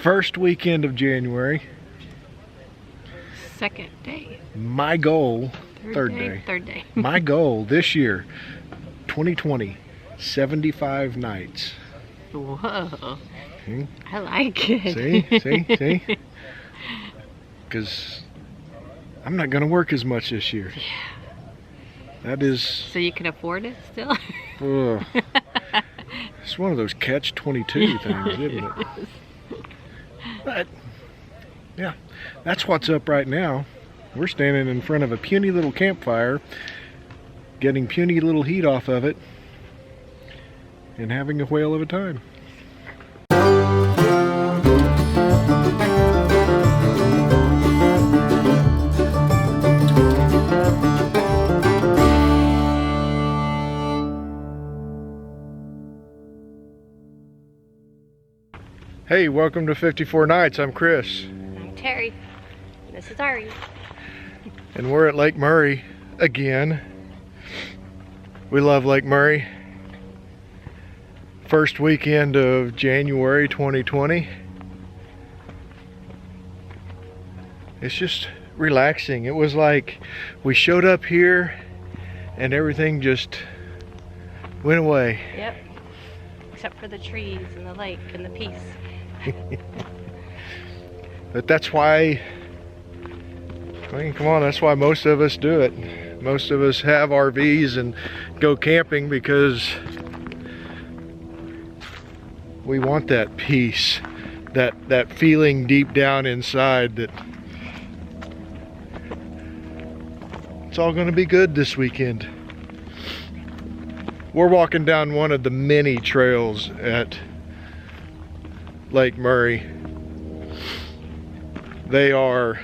First weekend of January. Second day. My goal, Third day. My goal this year, 2020, 75 nights. Whoa. See? I like it. See? Because I'm not going to work as much this year. Yeah. That is... So you can afford it still? It's one of those catch-22 things, isn't it? But, yeah, that's what's up right now. We're standing in front of a puny little campfire, getting puny little heat off of it, and having a whale of a time. Hey, welcome to 54 Nights. I'm Chris. I'm Terry. This is Ari. And we're at Lake Murray again. We love Lake Murray. First weekend of January 2020. It's just relaxing. It was like we showed up here and everything just went away. Yep. Except for the trees and the lake and the peace. But that's why, I mean, come on, that's why most of us do it. Most of us have RVs and go camping because we want that peace, that feeling deep down inside that it's all going to be good this weekend. We're walking down one of the many trails at Lake Murray. They are,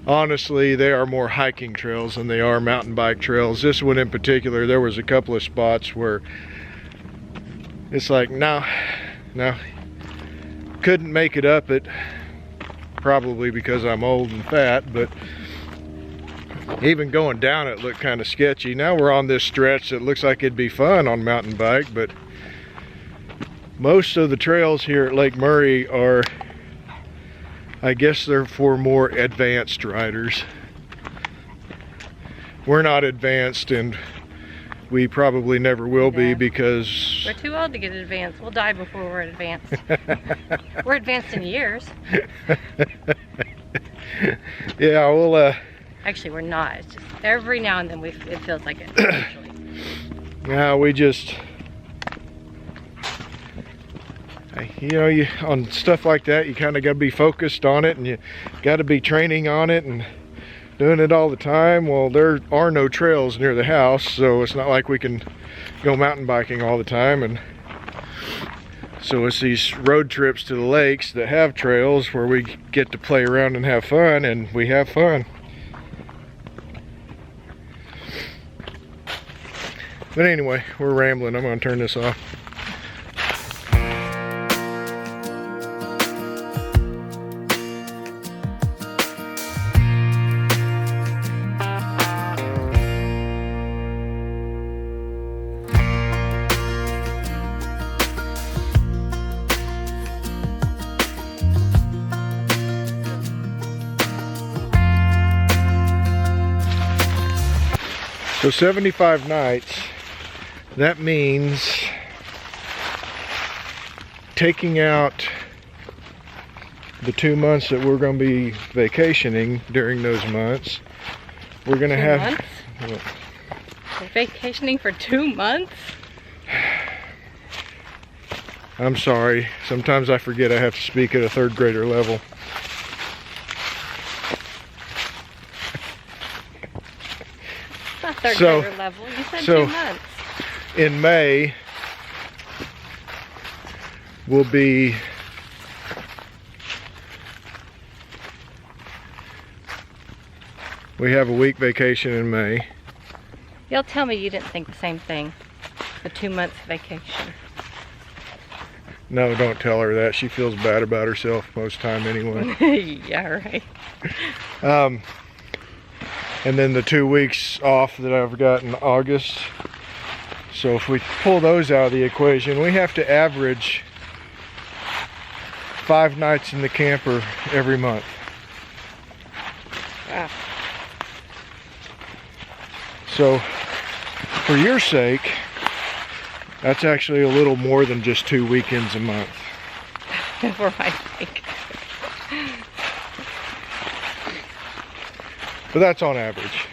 honestly, they are more hiking trails than they are mountain bike trails. This one in particular, there was a couple of spots where it's like, no, couldn't make it up it, probably because I'm old and fat, but even going down it looked kind of sketchy. Now we're on this stretch that looks like it'd be fun on mountain bike, but most of the trails here at Lake Murray are, I guess they're for more advanced riders. We're not advanced, and we probably never will be because we're too old to get advanced. We'll die before we're advanced. We're advanced in years. Yeah, we'll actually we're not. It's just every now and then it feels like it actually. Yeah, we just, you know, on stuff like that, you kind of got to be focused on it, and you got to be training on it and doing it all the time. Well, there are no trails near the house, so it's not like we can go mountain biking all the time, and so it's these road trips to the lakes that have trails where we get to play around and have fun, and we have fun. But anyway, we're rambling. I'm going to turn this off. So 75 nights, that means taking out the 2 months that we're going to be vacationing during those months. We're going to have... Months? We're vacationing for 2 months? I'm sorry. Sometimes I forget I have to speak at a third grader level. Third grader level. You said 2 months. In May, we'll be we have a week vacation in May. You'll tell me you didn't think the same thing. A 2 months vacation. No, don't tell her that. She feels bad about herself most time anyway. Yeah, right. And then the 2 weeks off that I've got in August. So if we pull those out of the equation, we have to average 5 nights in the camper every month. Wow. So, for your sake, that's actually a little more than just 2 weekends a month. For my sake. But that's on average.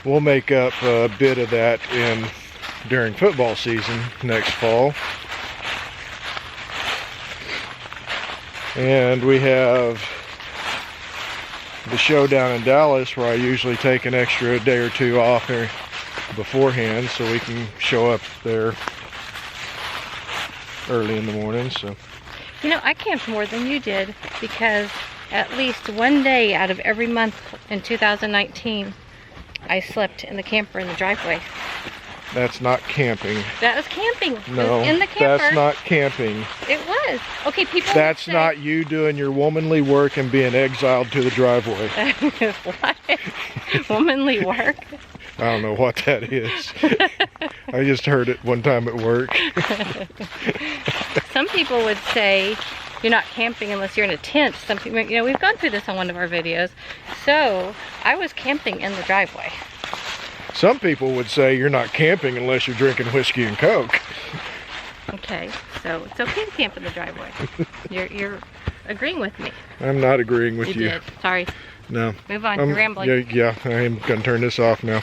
We'll make up a bit of that during football season next fall. And we have the show down in Dallas where I usually take an extra day or two off there beforehand so we can show up there early in the morning. So, You know, I camped more than you did because at least one day out of every month in 2019, I slept in the camper in the driveway. that's not camping. That was camping. No, It was in the camper. that's not camping. It was. Okay, people That's would say, not you doing your womanly work and being exiled to the driveway. What? Womanly work? I don't know what that is. I just heard it one time at work. Some people would say you're not camping unless you're in a tent. Some people, you know, we've gone through this on one of our videos. So I was camping in the driveway. Some people would say you're not camping unless you're drinking whiskey and Coke. Okay, so it's okay to camp in the driveway. You're agreeing with me. I'm not agreeing with You you. did. Sorry. No. Move on. You're rambling. Yeah, I am gonna turn this off now.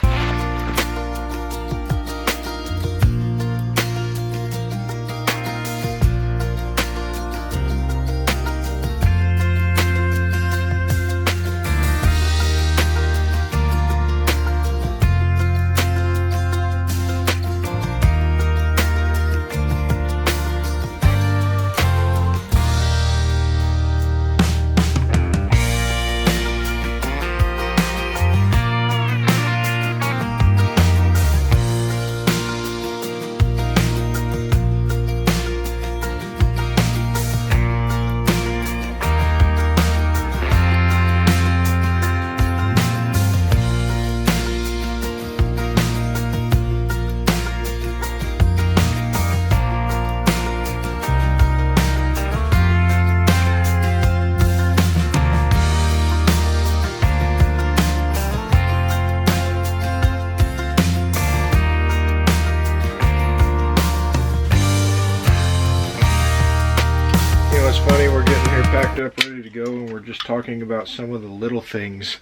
Funny, we're getting here packed up, ready to go, and we're just talking about some of the little things.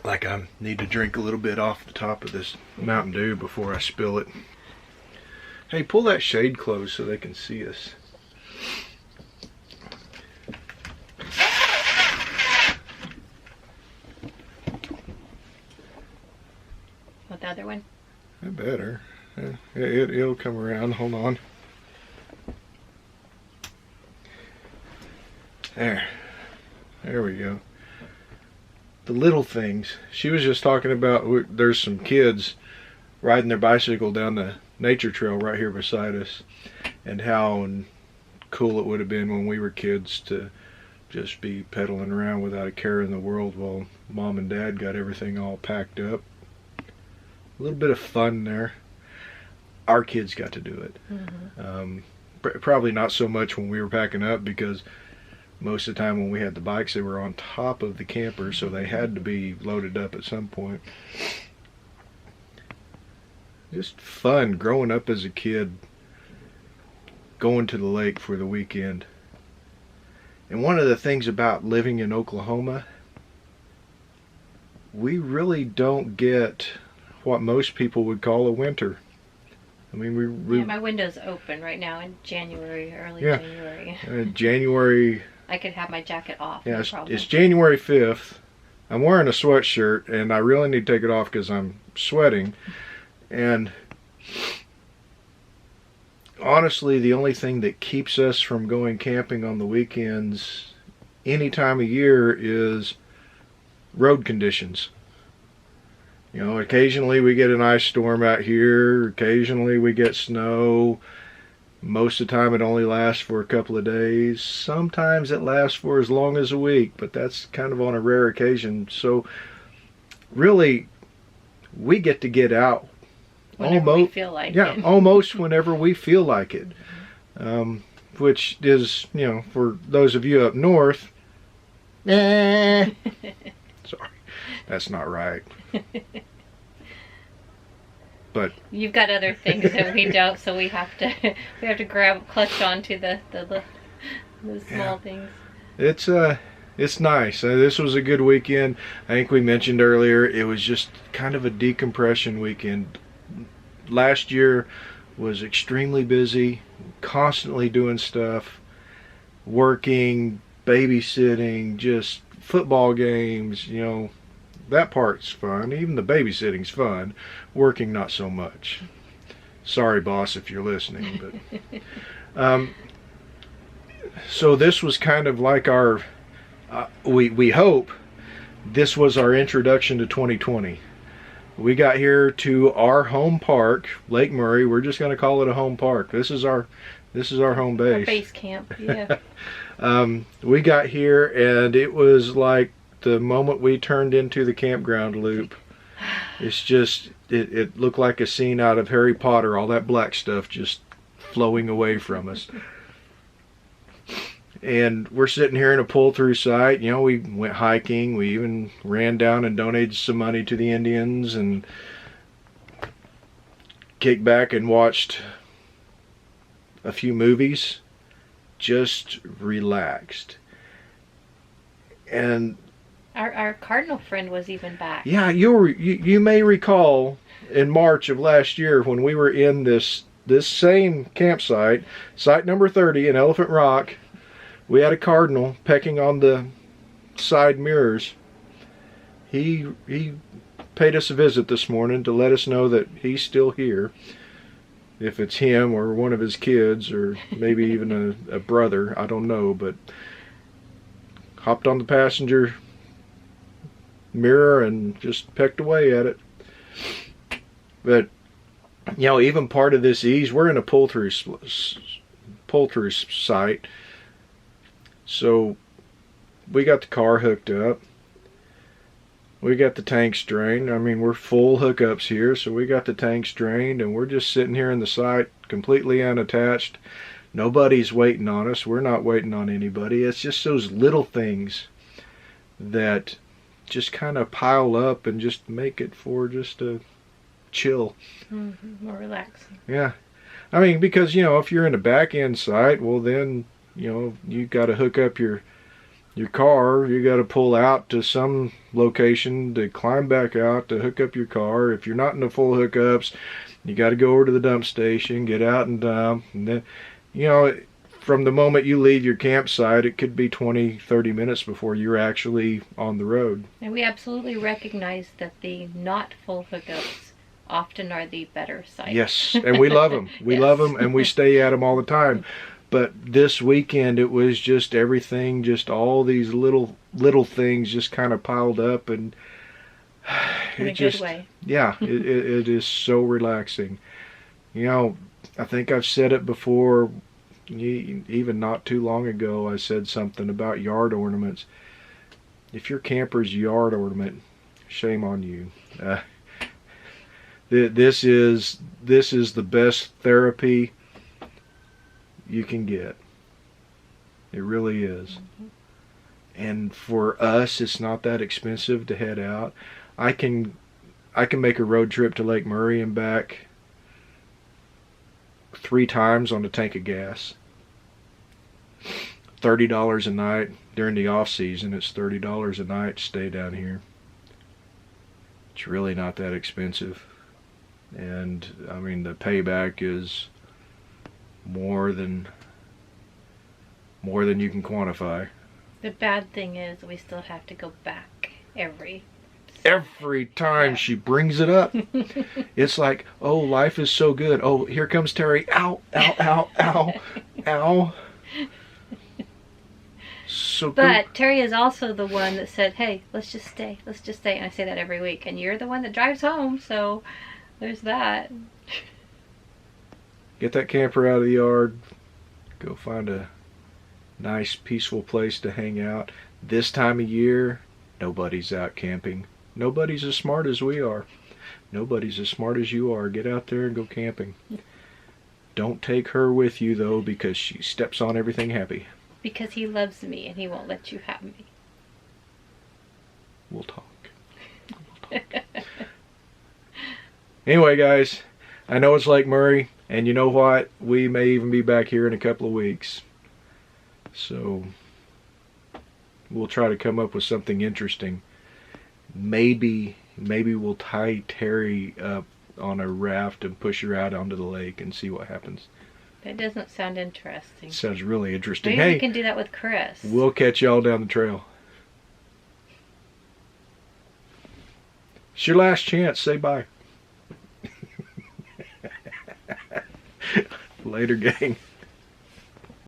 Like I need to drink a little bit off the top of this Mountain Dew before I spill it. Hey, pull that shade closed so they can see us. What, the other one? I better. It'll come around. Hold on. There we go. The little things. She was just talking about there's some kids riding their bicycle down the nature trail right here beside us, and how cool it would have been when we were kids to just be pedaling around without a care in the world while mom and dad got everything all packed up. A little bit of fun there. Our kids got to do it. Mm-hmm. Probably not so much when we were packing up, because most of the time when we had the bikes, they were on top of the camper, so they had to be loaded up at some point. Just fun growing up as a kid, going to the lake for the weekend. And one of the things about living in Oklahoma, we really don't get what most people would call a winter. I mean, yeah, my window's open right now in January, early January. January. I could have my jacket off. Yeah, No it's January 5th. I'm wearing a sweatshirt, and I really need to take it off because I'm sweating. And honestly, the only thing that keeps us from going camping on the weekends any time of year is road conditions. You know, occasionally we get an ice storm out here, occasionally we get snow. Most of the time it only lasts for a couple of days. Sometimes it lasts for as long as a week, but that's kind of on a rare occasion. So really, we get to get out Whenever we feel like it. Almost whenever we feel like it. Which is, for those of you up north, sorry, that's not right. But you've got other things that we don't, so we have to clutch onto the small things. It's nice. This was a good weekend. I think we mentioned earlier it was just kind of a decompression weekend. Last year was extremely busy, constantly doing stuff, working, babysitting, just football games, that part's fun. Even the babysitting's fun. Working, not so much. Sorry, boss, if you're listening. But so this was kind of like our, we hope this was our introduction to 2020. We got here to our home park, Lake Murray. We're just going to call it a home park. This is our home base. Our base camp, yeah. We got here and it was like the moment we turned into the campground loop. It's just, it looked like a scene out of Harry Potter, all that black stuff just flowing away from us. And we're sitting here in a pull-through site. We went hiking. We even ran down and donated some money to the Indians and kicked back and watched a few movies. Just relaxed. And our cardinal friend was even back. Yeah, you may recall in March of last year when we were in this same campsite, site number 30 in Elephant Rock. We had a cardinal pecking on the side mirrors. He paid us a visit this morning to let us know that he's still here. If it's him or one of his kids or maybe even a brother, I don't know, but hopped on the passenger mirror and just pecked away at it. But even part of this ease, we're in a pull-through site. So we got the car hooked up. We got the tanks drained. I mean, we're full hookups here, so we got the tanks drained, and we're just sitting here in the site completely unattached. Nobody's waiting on us. We're not waiting on anybody. It's just those little things that just kind of pile up and just make it for just a chill. More relaxing. Yeah. I mean, because, if you're in a back end site, well then, you got to hook up your car. You got to pull out to some location to climb back out to hook up your car. If you're not in the full hookups, you got to go over to the dump station, get out and dump. And then, from the moment you leave your campsite, it could be 20, 30 minutes before you're actually on the road. And we absolutely recognize that the not full hookups often are the better sites. Yes, and we love them. We love them, and we stay at them all the time. But this weekend, it was just everything, just all these little things just kind of piled up, and in a good way. Yeah, it is so relaxing. I think I've said it before, even not too long ago, I said something about yard ornaments. If your camper's yard ornament, shame on you. This is the best therapy you can get. It really is. And for us, it's not that expensive to head out. I can make a road trip to Lake Murray and back 3 times on a tank of gas. $30 a night. During the off season, it's $30 a night to stay down here. It's really not that expensive. And I mean, the payback is more than you can quantify. The bad thing is we still have to go back every time she brings it up. It's like, oh, life is so good. Oh, here comes Terry. Ow, ow, ow, ow, ow. So but Terry is also the one that said, hey, let's just stay. And I say that every week. And you're the one that drives home, so there's that. Get that camper out of the yard. Go find a nice, peaceful place to hang out. This time of year, nobody's out camping. Nobody's as smart as we are. Nobody's as smart as you are. Get out there and go camping. Don't take her with you, though, because she steps on everything happy. Because he loves me and he won't let you have me. We'll talk. Anyway, guys, I know it's Lake Murray, and you know what? We may even be back here in a couple of weeks. So we'll try to come up with something interesting. Maybe we'll tie Terry up on a raft and push her out onto the lake and see what happens. That doesn't sound interesting. Sounds really interesting. Maybe Hey, we can do that with Chris. we'll catch y'all down the trail. It's your last chance. Say bye. Later, gang.